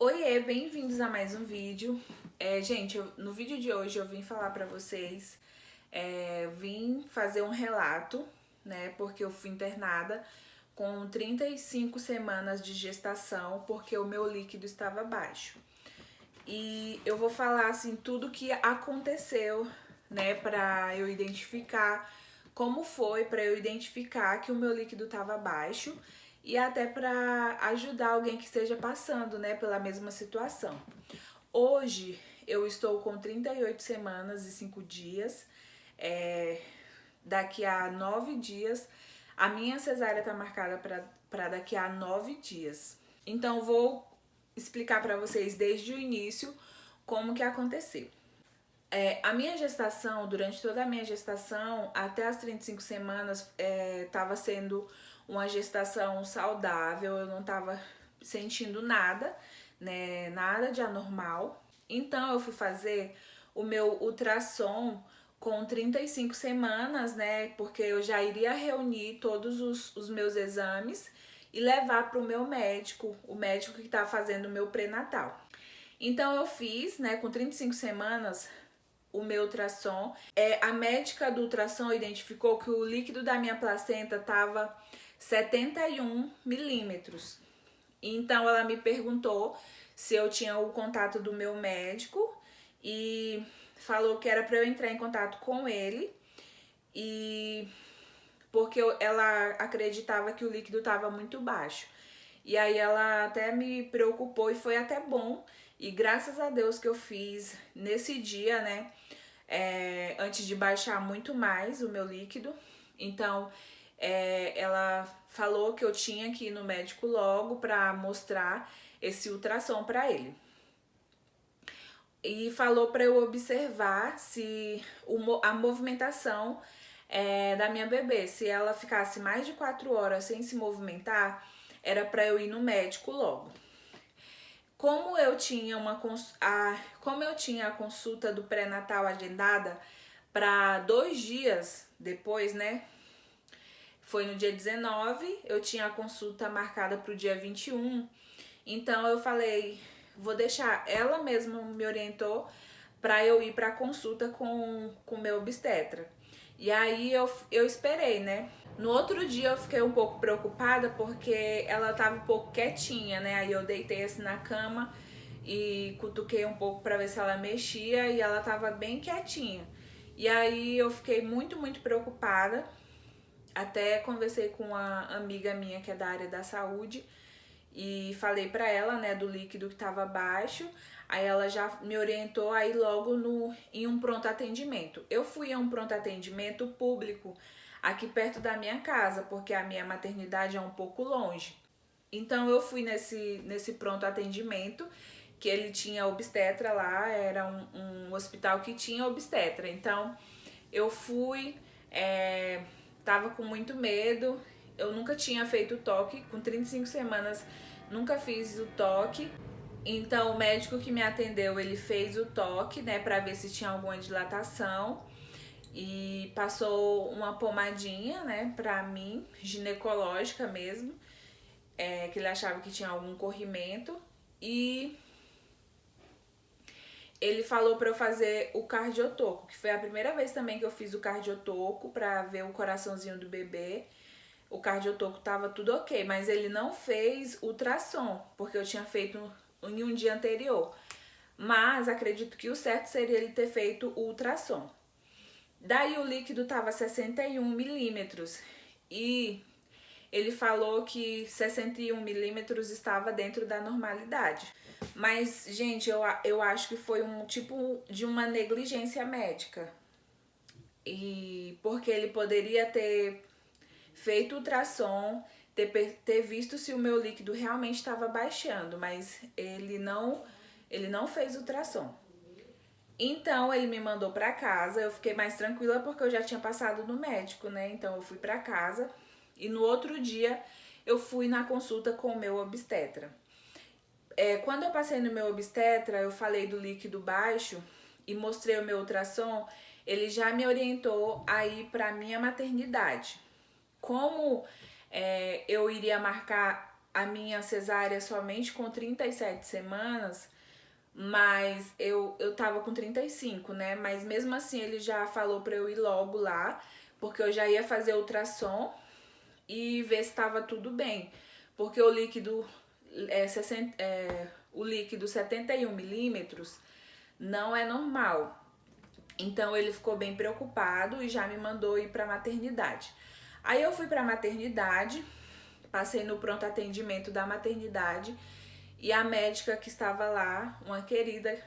Oiê, bem-vindos a mais um vídeo. Gente, no vídeo de hoje eu vim falar pra vocês, vim fazer um relato, né, porque eu fui internada com 35 semanas de gestação, porque o meu líquido estava baixo. E eu vou falar, assim, tudo que aconteceu, né, pra eu identificar como foi, pra eu identificar que o meu líquido estava baixo e até para ajudar alguém que esteja passando, né, pela mesma situação. Hoje eu estou com 38 semanas e 5 dias. Daqui a 9 dias, a minha cesárea está marcada para daqui a 9 dias. Então vou explicar para vocês desde o início como que aconteceu. A minha gestação, durante toda a minha gestação, até as 35 semanas, estava sendo uma gestação saudável, eu não estava sentindo nada, né, nada de anormal. Então eu fui fazer o meu ultrassom com 35 semanas, né, porque eu já iria reunir todos os meus exames e levar para o meu médico, o médico que está fazendo o meu pré-natal. Então eu fiz, né, com 35 semanas, o meu ultrassom. A médica do ultrassom identificou que o líquido da minha placenta estava 71 milímetros. Então ela me perguntou se eu tinha o contato do meu médico e falou que era para eu entrar em contato com ele, e porque ela acreditava que o líquido estava muito baixo. E aí ela até me preocupou e foi até bom. E graças a Deus que eu fiz nesse dia, né? Antes de baixar muito mais o meu líquido. Então ela falou que eu tinha que ir no médico logo para mostrar esse ultrassom para ele. E falou para eu observar se a movimentação da minha bebê, se ela ficasse mais de 4 horas sem se movimentar, era para eu ir no médico logo. Como eu tinha a consulta do pré-natal agendada para 2 dias depois, né? Foi no dia 19, eu tinha a consulta marcada para o dia 21. Então eu falei, vou deixar, ela mesma me orientou para eu ir para a consulta com o meu obstetra. E aí eu esperei, né? No outro dia eu fiquei um pouco preocupada porque ela tava um pouco quietinha, né? Aí eu deitei assim na cama e cutuquei um pouco para ver se ela mexia e ela tava bem quietinha. E aí eu fiquei muito preocupada. Até conversei com uma amiga minha que é da área da saúde e falei para ela, né, do líquido que estava baixo. Aí ela já me orientou aí logo em um pronto atendimento. Eu fui a um pronto atendimento público aqui perto da minha casa, porque a minha maternidade é um pouco longe. Então eu fui nesse pronto atendimento, que ele tinha obstetra lá, era um hospital que tinha obstetra. Então eu fui, tava com muito medo, eu nunca tinha feito toque, com 35 semanas nunca fiz o toque. Então o médico que me atendeu, ele fez o toque, né, para ver se tinha alguma dilatação e passou uma pomadinha, né, pra mim, ginecológica mesmo, que ele achava que tinha algum corrimento, e ele falou para eu fazer o cardiotoco, que foi a primeira vez também que eu fiz o cardiotoco para ver o coraçãozinho do bebê. O cardiotoco tava tudo ok, mas ele não fez ultrassom, porque eu tinha feito em um dia anterior. Mas acredito que o certo seria ele ter feito o ultrassom. Daí o líquido tava 61 milímetros e ele falou que 61 milímetros estava dentro da normalidade. Mas, gente, eu acho que foi um tipo de uma negligência médica. E porque ele poderia ter feito ultrassom, ter visto se o meu líquido realmente estava baixando, mas ele não fez ultrassom. Então ele me mandou para casa, eu fiquei mais tranquila porque eu já tinha passado no médico, né? Então eu fui para casa e no outro dia eu fui na consulta com o meu obstetra. Quando eu passei no meu obstetra, eu falei do líquido baixo e mostrei o meu ultrassom, ele já me orientou a ir para minha maternidade. Como eu iria marcar a minha cesárea somente com 37 semanas, mas eu tava com 35, né? Mas mesmo assim ele já falou pra eu ir logo lá, porque eu já ia fazer ultrassom e ver se estava tudo bem. Porque o líquido o líquido 71 milímetros não é normal. Então ele ficou bem preocupado e já me mandou ir para maternidade. Aí eu fui para maternidade, passei no pronto atendimento da maternidade e a médica que estava lá, uma querida,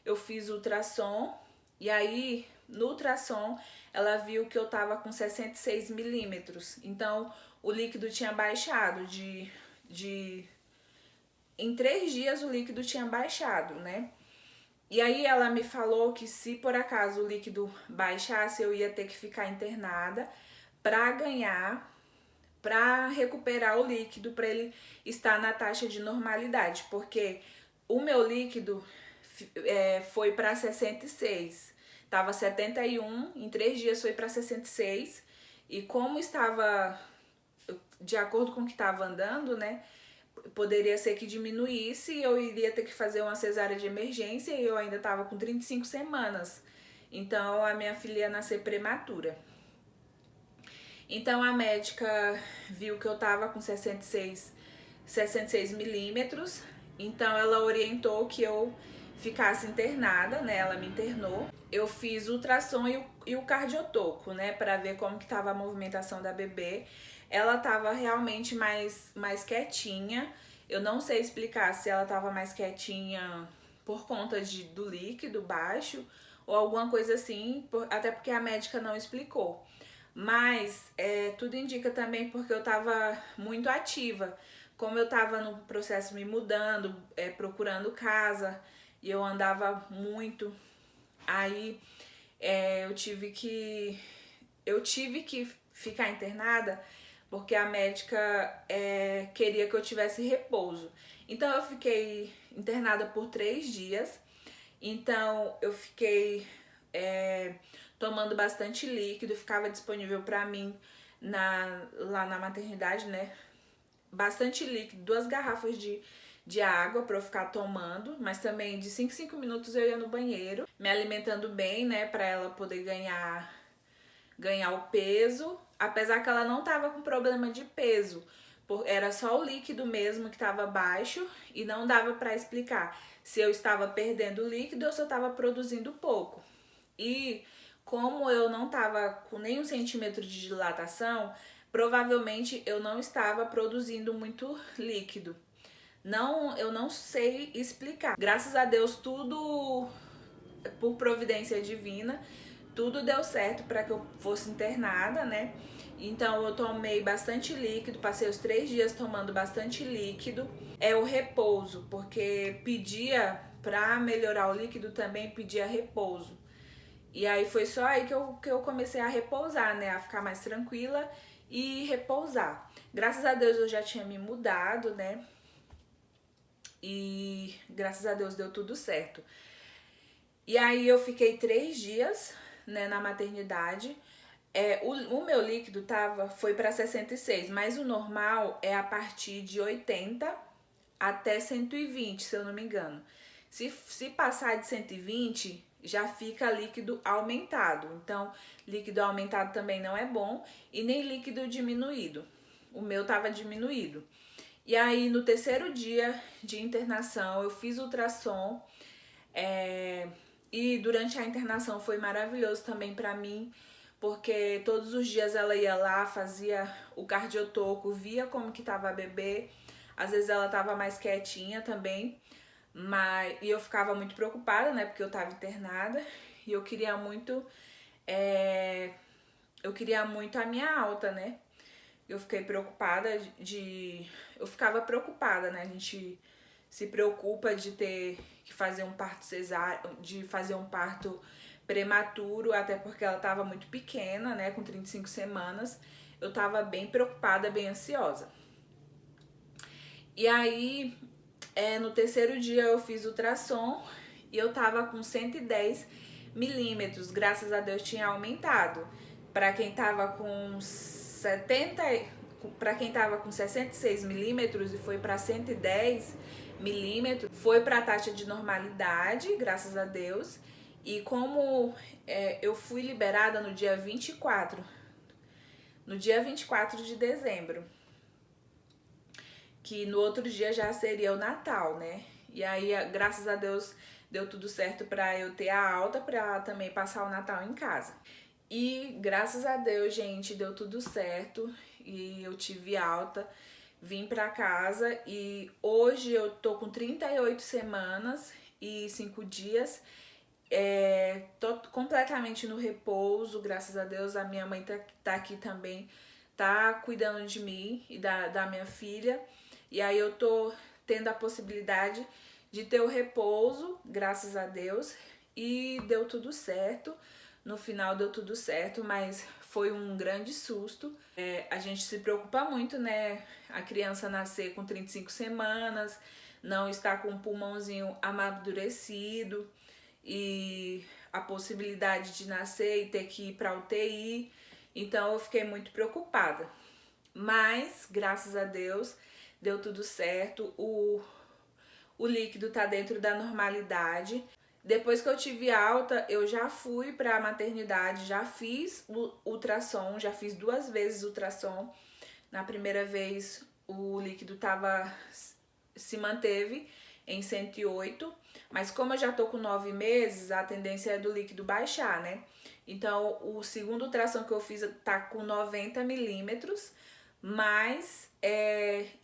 eu fiz ultrassom e aí no ultrassom ela viu que eu tava com 66 milímetros. Então o líquido tinha baixado em 3 dias o líquido tinha baixado, né? E aí ela me falou que se por acaso o líquido baixasse, eu ia ter que ficar internada para recuperar o líquido, para ele estar na taxa de normalidade, porque o meu líquido foi para 66, tava 71, em 3 dias foi para 66, e como estava de acordo com o que estava andando, né? Poderia ser que diminuísse e eu iria ter que fazer uma cesárea de emergência e eu ainda estava com 35 semanas. Então a minha filha ia nascer prematura. Então a médica viu que eu estava com 66 milímetros. Então ela orientou que eu ficasse internada, né? Ela me internou. Eu fiz ultrassom e o cardiotoco, né? Para ver como que estava a movimentação da bebê. Ela tava realmente mais quietinha. Eu não sei explicar se ela tava mais quietinha por conta do líquido baixo ou alguma coisa assim, até porque a médica não explicou. Mas tudo indica também porque eu tava muito ativa. Como eu tava no processo me mudando, procurando casa, e eu andava muito, aí eu tive que ficar internada porque a médica queria que eu tivesse repouso. Então eu fiquei internada por 3 dias. Então eu fiquei tomando bastante líquido, ficava disponível para mim lá na maternidade, né? Bastante líquido, 2 garrafas de água para eu ficar tomando, mas também de 5 em 5 minutos eu ia no banheiro, me alimentando bem, né, para ela poder ganhar o peso, apesar que ela não tava com problema de peso, era só o líquido mesmo que tava baixo e não dava para explicar se eu estava perdendo líquido ou se eu estava produzindo pouco. E como eu não tava com nenhum centímetro de dilatação, provavelmente eu não estava produzindo muito líquido. Eu não sei explicar. Graças a Deus, tudo por providência divina, tudo deu certo para que eu fosse internada, né? Então eu tomei bastante líquido, passei os 3 dias tomando bastante líquido. É o repouso, porque pedia para melhorar o líquido também, pedia repouso. E aí foi só aí que eu comecei a repousar, né? A ficar mais tranquila e repousar. Graças a Deus eu já tinha me mudado, né? E graças a Deus deu tudo certo. E aí eu fiquei 3 dias, né, na maternidade. O meu líquido foi para 66, mas o normal é a partir de 80 até 120, se eu não me engano. Se passar de 120, já fica líquido aumentado. Então, líquido aumentado também não é bom e nem líquido diminuído. O meu tava diminuído. E aí, no 3º dia de internação, eu fiz ultrassom. E durante a internação foi maravilhoso também pra mim, porque todos os dias ela ia lá, fazia o cardiotoco, via como que tava a bebê. Às vezes ela tava mais quietinha também, e eu ficava muito preocupada, né, porque eu tava internada e eu queria muito a minha alta, né? Eu fiquei preocupada eu ficava preocupada, né? A gente se preocupa de ter que fazer um parto cesáreo, de fazer um parto prematuro, até porque ela estava muito pequena, né, com 35 semanas. Eu estava bem preocupada, bem ansiosa. E aí, no 3º dia eu fiz ultrassom e eu tava com 110 milímetros. Graças a Deus tinha aumentado. Para quem tava com para quem tava com 66 milímetros e foi para 110 milímetros, foi para a taxa de normalidade, graças a Deus. E como eu fui liberada no dia 24 de dezembro, que no outro dia já seria o Natal, né? E aí, graças a Deus, deu tudo certo para eu ter a alta para também passar o Natal em casa. E graças a Deus, gente, deu tudo certo e eu tive alta, vim pra casa e hoje eu tô com 38 semanas e 5 dias. Tô completamente no repouso, graças a Deus. A minha mãe tá aqui também, tá cuidando de mim e da minha filha. E aí eu tô tendo a possibilidade de ter o repouso, graças a Deus. E deu tudo certo. No final deu tudo certo, mas foi um grande susto. A gente se preocupa muito, né? A criança nascer com 35 semanas, não estar com o pulmãozinho amadurecido e a possibilidade de nascer e ter que ir para UTI. Então eu fiquei muito preocupada. Mas, graças a Deus, deu tudo certo. O líquido tá dentro da normalidade. Depois que eu tive alta, eu já fui para a maternidade, já fiz o ultrassom, já fiz 2 vezes ultrassom. Na primeira vez o líquido se manteve em 108, mas como eu já tô com 9 meses, a tendência é do líquido baixar, né? Então o segundo ultrassom que eu fiz tá com 90 milímetros, mas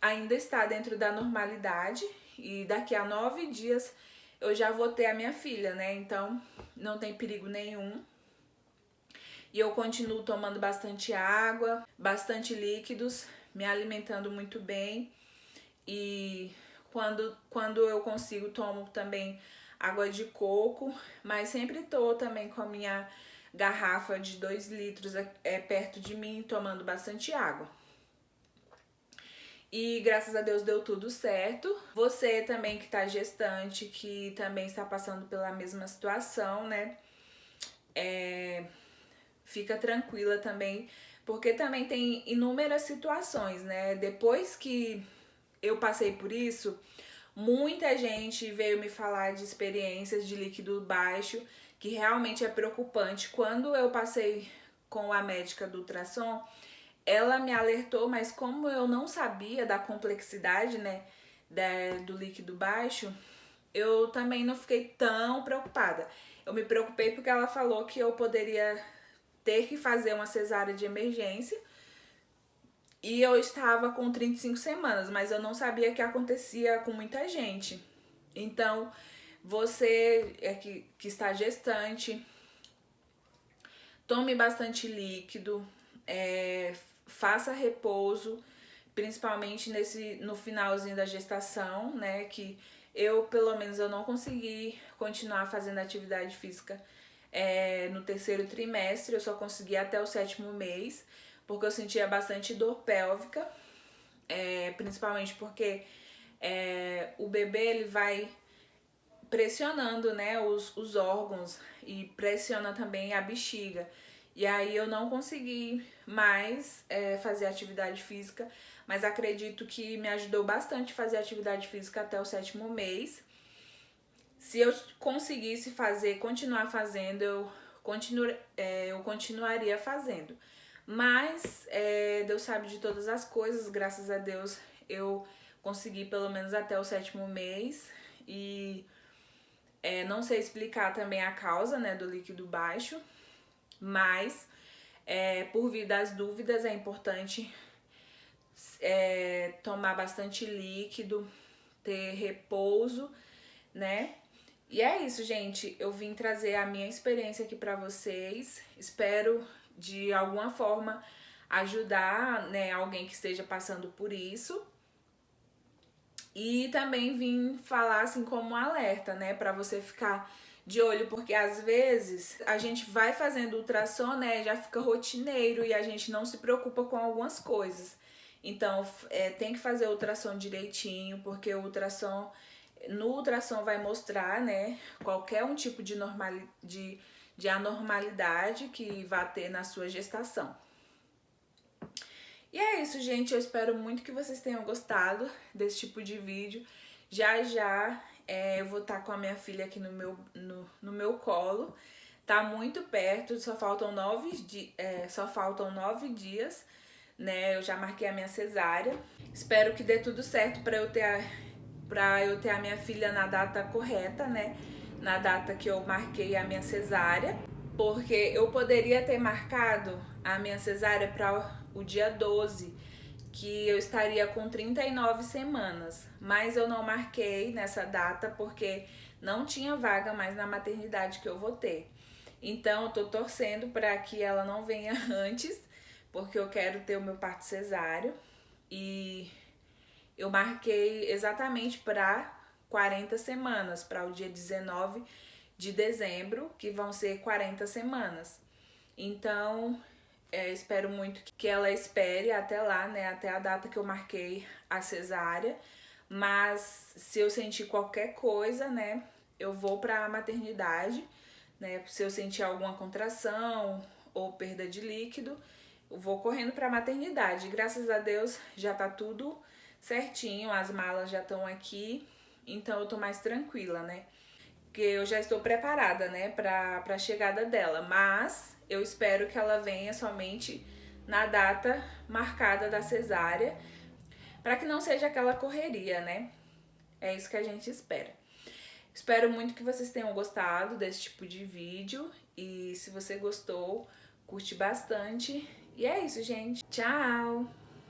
ainda está dentro da normalidade e daqui a 9 dias eu já vou ter a minha filha, né? Então não tem perigo nenhum. E eu continuo tomando bastante água, bastante líquidos, me alimentando muito bem. E quando eu consigo, tomo também água de coco, mas sempre tô também com a minha garrafa de 2 litros perto de mim, tomando bastante água. E graças a Deus deu tudo certo. Você também que tá gestante, que também está passando pela mesma situação, né? Fica tranquila também, porque também tem inúmeras situações, né? Depois que eu passei por isso, muita gente veio me falar de experiências de líquido baixo, que realmente é preocupante. Quando eu passei com a médica do ultrassom, ela me alertou, mas como eu não sabia da complexidade, né, do líquido baixo, eu também não fiquei tão preocupada. Eu me preocupei porque ela falou que eu poderia ter que fazer uma cesárea de emergência e eu estava com 35 semanas, mas eu não sabia que acontecia com muita gente. Então, você que está gestante, tome bastante líquido, faça repouso, principalmente no finalzinho da gestação, né? Que pelo menos, eu não consegui continuar fazendo atividade física no 3º trimestre, eu só consegui até o 7º mês, porque eu sentia bastante dor pélvica, principalmente porque o bebê ele vai pressionando, né, os órgãos e pressiona também a bexiga. E aí eu não consegui mais fazer atividade física, mas acredito que me ajudou bastante fazer atividade física até o 7º mês. Se eu conseguisse continuar fazendo, eu continuaria fazendo. Mas Deus sabe de todas as coisas, graças a Deus eu consegui pelo menos até o 7º mês. E não sei explicar também a causa, né, do líquido baixo, mas por via das dúvidas é importante tomar bastante líquido, ter repouso, né? E é isso, gente. Eu vim trazer a minha experiência aqui pra vocês. Espero de alguma forma ajudar, né, alguém que esteja passando por isso. E também vim falar assim como um alerta, né, pra você ficar de olho, porque às vezes a gente vai fazendo ultrassom, né, já fica rotineiro e a gente não se preocupa com algumas coisas. Então, tem que fazer o ultrassom direitinho, porque no ultrassom vai mostrar, né, qualquer um tipo de anormalidade que vá ter na sua gestação. E é isso, gente. Eu espero muito que vocês tenham gostado desse tipo de vídeo. Já já eu vou estar com a minha filha aqui no meu colo. Tá muito perto, só faltam 9 dias, né? Eu já marquei a minha cesárea. Espero que dê tudo certo para eu ter a minha filha na data correta, né? Na data que eu marquei a minha cesárea. Porque eu poderia ter marcado a minha cesárea para o dia 12, que eu estaria com 39 semanas. Mas eu não marquei nessa data porque não tinha vaga mais na maternidade que eu vou ter. Então eu tô torcendo para que ela não venha antes, porque eu quero ter o meu parto cesáreo. E eu marquei exatamente para 40 semanas, para o dia 19 de dezembro, que vão ser 40 semanas. Então, espero muito que ela espere até lá, né? Até a data que eu marquei a cesárea. Mas se eu sentir qualquer coisa, né? Eu vou para a maternidade, né? Se eu sentir alguma contração ou perda de líquido, eu vou correndo para a maternidade. Graças a Deus já tá tudo certinho, as malas já estão aqui, então eu tô mais tranquila, né? Porque eu já estou preparada, né, para a chegada dela, mas eu espero que ela venha somente na data marcada da cesárea, para que não seja aquela correria, né? É isso que a gente espera. Espero muito que vocês tenham gostado desse tipo de vídeo e se você gostou, curte bastante. E é isso, gente. Tchau!